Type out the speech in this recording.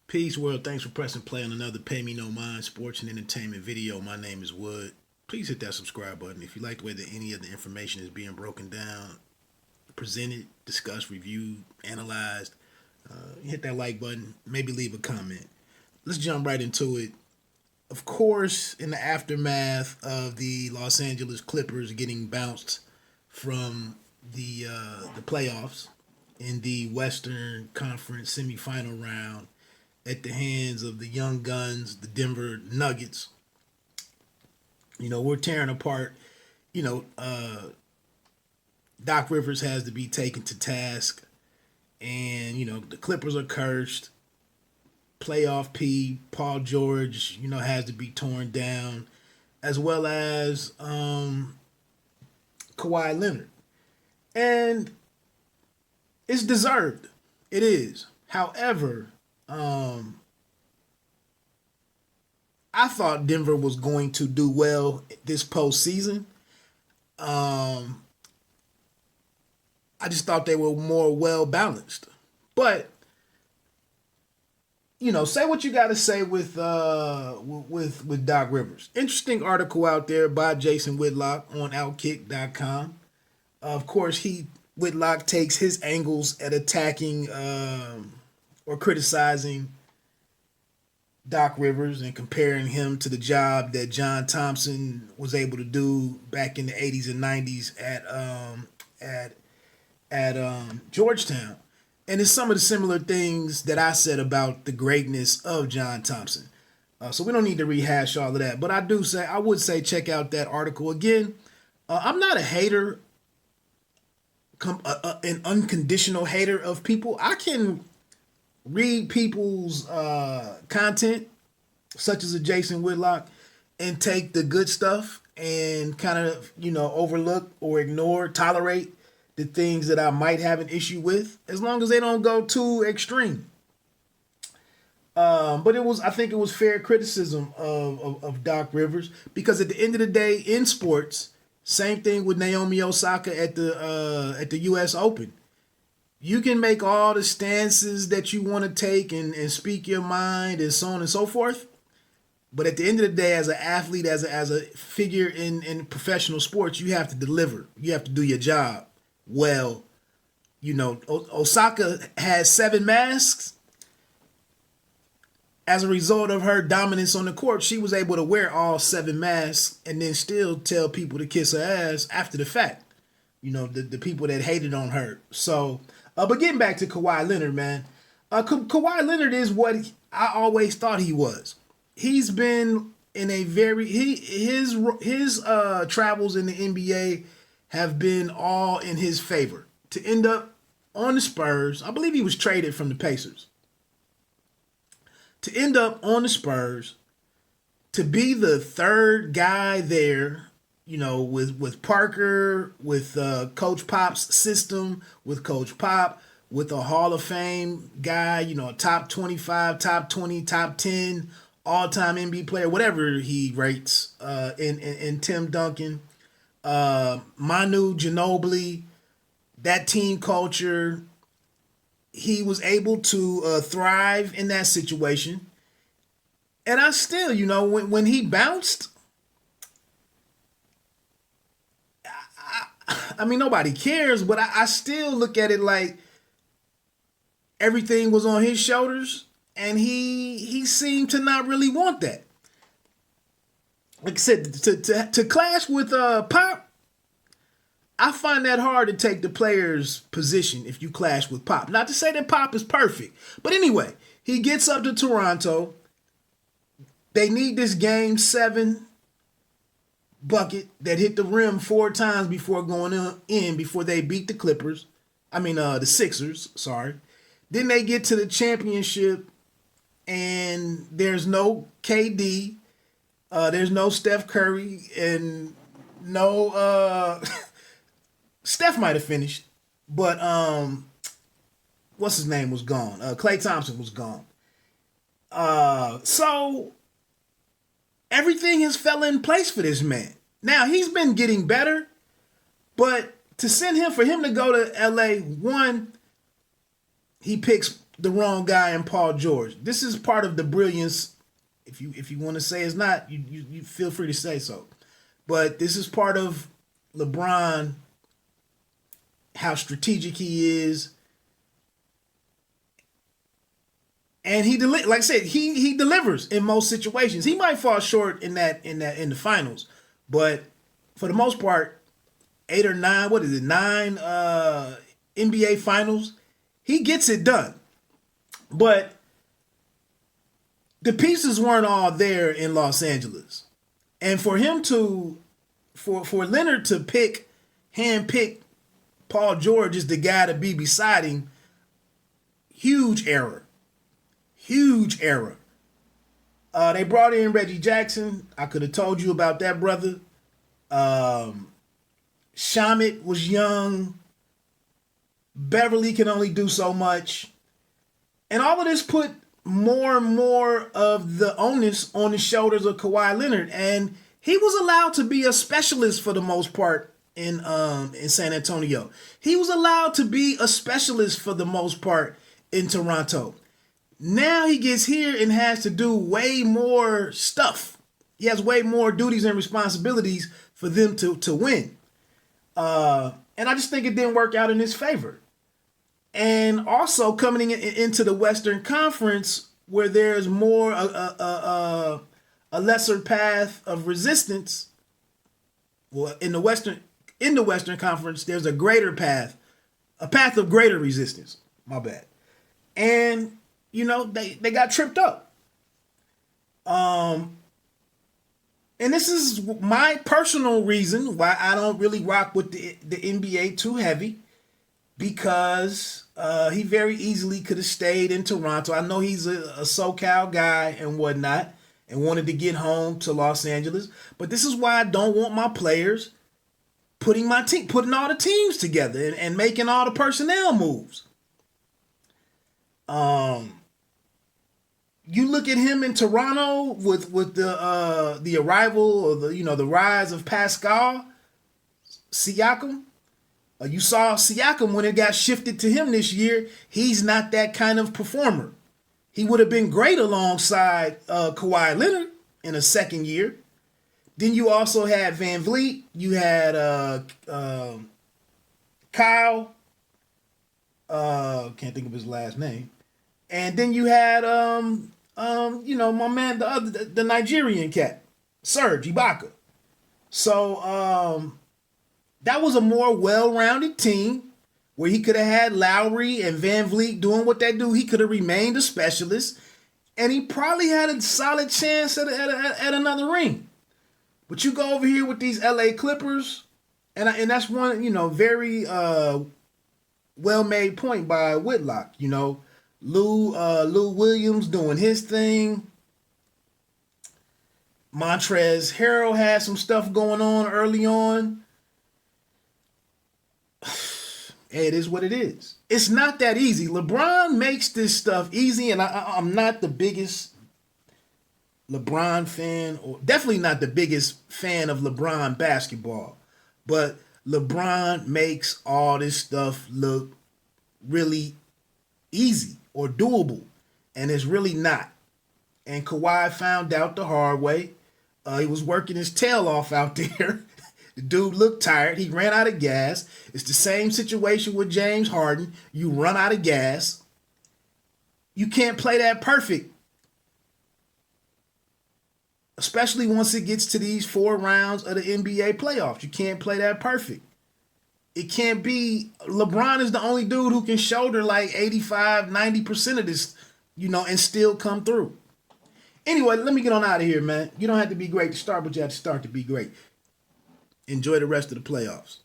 Peace, world. Thanks for pressing play on another Pay Me No Mind sports and entertainment video. My name is Wood. Please hit that subscribe button. If you like the way that any of the information is being broken down, presented, discussed, reviewed, analyzed, hit that like button. Maybe leave a comment. Let's jump right into it. Of course, in the aftermath of the Los Angeles Clippers getting bounced from the playoffs in the Western Conference semifinal round at the hands of the young guns, the Denver Nuggets. We're tearing apart. You know, Doc Rivers has to be taken to task, and the Clippers are cursed. Playoff P, Paul George, has to be torn down, as well as Kawhi Leonard, and it's deserved. It is. However, I thought Denver was going to do well this postseason. I just thought they were more well balanced. But say what you got to say with Doc Rivers. Interesting article out there by Jason Whitlock on Outkick.com. Of course, Whitlock takes his angles at attacking or criticizing Doc Rivers and comparing him to the job that John Thompson was able to do back in the 80s and 90s at Georgetown. And it's some of the similar things that I said about the greatness of John Thompson. So we don't need to rehash all of that. But I would say check out that article again. I'm not a hater, an unconditional hater of people. I can read people's content, such as a Jason Whitlock, and take the good stuff and kind of, overlook or ignore, tolerate the things that I might have an issue with, as long as they don't go too extreme. But I think it was fair criticism of Doc Rivers, because at the end of the day, in sports, same thing with Naomi Osaka at the U.S. Open. You can make all the stances that you want to take and speak your mind and so on and so forth. But at the end of the day, as an athlete, as a figure in professional sports, you have to deliver. You have to do your job well. Osaka has 7 masks. As a result of her dominance on the court, she was able to wear all 7 masks and then still tell people to kiss her ass after the fact. The people that hated on her. So, but getting back to Kawhi Leonard, man. Kawhi Leonard is what I always thought he was. He's been in a his travels in the NBA have been all in his favor. To end up on the Spurs, I believe he was traded from the Pacers. To end up on the Spurs, to be the third guy there, with Parker, with Coach Pop's system, with Coach Pop, with a Hall of Fame guy, a top 25, top 20, top 10 all-time NBA player, whatever he rates, in Tim Duncan. Manu Ginobili, that team culture, he was able to thrive in that situation. And I still, when he bounced, I mean, nobody cares, but I still look at it like everything was on his shoulders, and he seemed to not really want that. Like I said, to clash with Pop, I find that hard to take the player's position if you clash with Pop. Not to say that Pop is perfect, but anyway, he gets up to Toronto. They need this Game 7 bucket that hit the rim 4 times before going in, before they beat the Clippers. The Sixers, sorry. Then they get to the championship, and there's no KD. There's no Steph Curry, and no Steph might have finished, but what's his name was gone. Klay Thompson was gone. So everything has fell in place for this man. Now he's been getting better, but for him to go to LA, one, he picks the wrong guy in Paul George. This is part of the brilliance. If you want to say it's not, you feel free to say so. But this is part of LeBron, how strategic he is. And like I said, he delivers in most situations. He might fall short in the finals, but for the most part, 8 or 9, what is it, 9 NBA finals, he gets it done. But the pieces weren't all there in Los Angeles. And for him to, for Leonard to handpick Paul George as the guy to be beside him, huge error. Huge error. They brought in Reggie Jackson. I could have told you about that, brother. Shamit was young. Beverly can only do so much. And all of this put more and more of the onus on the shoulders of Kawhi Leonard. And he was allowed to be a specialist for the most part in San Antonio. He was allowed to be a specialist for the most part in Toronto. Now he gets here and has to do way more stuff. He has way more duties and responsibilities for them to win. And I just think it didn't work out in his favor. And also coming into the Western Conference, where there's more a lesser path of resistance. Well, in the Western Conference, there's a greater path, a path of greater resistance. My bad. And you know, they got tripped up. And this is my personal reason why I don't really rock with the NBA too heavy, because he very easily could have stayed in Toronto. I know he's a SoCal guy and whatnot and wanted to get home to Los Angeles, but this is why I don't want my players putting all the teams together and making all the personnel moves. You look at him in Toronto with the arrival or the rise of Pascal Siakam. You saw Siakam when it got shifted to him this year. He's not that kind of performer. He would have been great alongside Kawhi Leonard in a second year. Then you also had Van Vliet. You had Kyle. Can't think of his last name. And then you had my man, the Nigerian cat, Serge Ibaka. So that was a more well-rounded team where he could have had Lowry and Van Vliet doing what they do. He could have remained a specialist, and he probably had a solid chance at another ring. But you go over here with these LA Clippers, and that's one very well-made point by Whitlock. Lou Williams doing his thing. Montrezl Harrell had some stuff going on early on. Hey, it is what it is. It's not that easy. LeBron makes this stuff easy, and I'm not the biggest LeBron fan, or definitely not the biggest fan of LeBron basketball. But LeBron makes all this stuff look really easy or doable, and it's really not. And Kawhi found out the hard way. He was working his tail off out there. The dude looked tired. He ran out of gas. It's the same situation with James Harden. You run out of gas. You can't play that perfect, especially once it gets to these 4 rounds of the NBA playoffs. You can't play that perfect. It can't be. LeBron is the only dude who can shoulder like 85, 90% of this, and still come through. Anyway, let me get on out of here, man. You don't have to be great to start, but you have to start to be great. Enjoy the rest of the playoffs.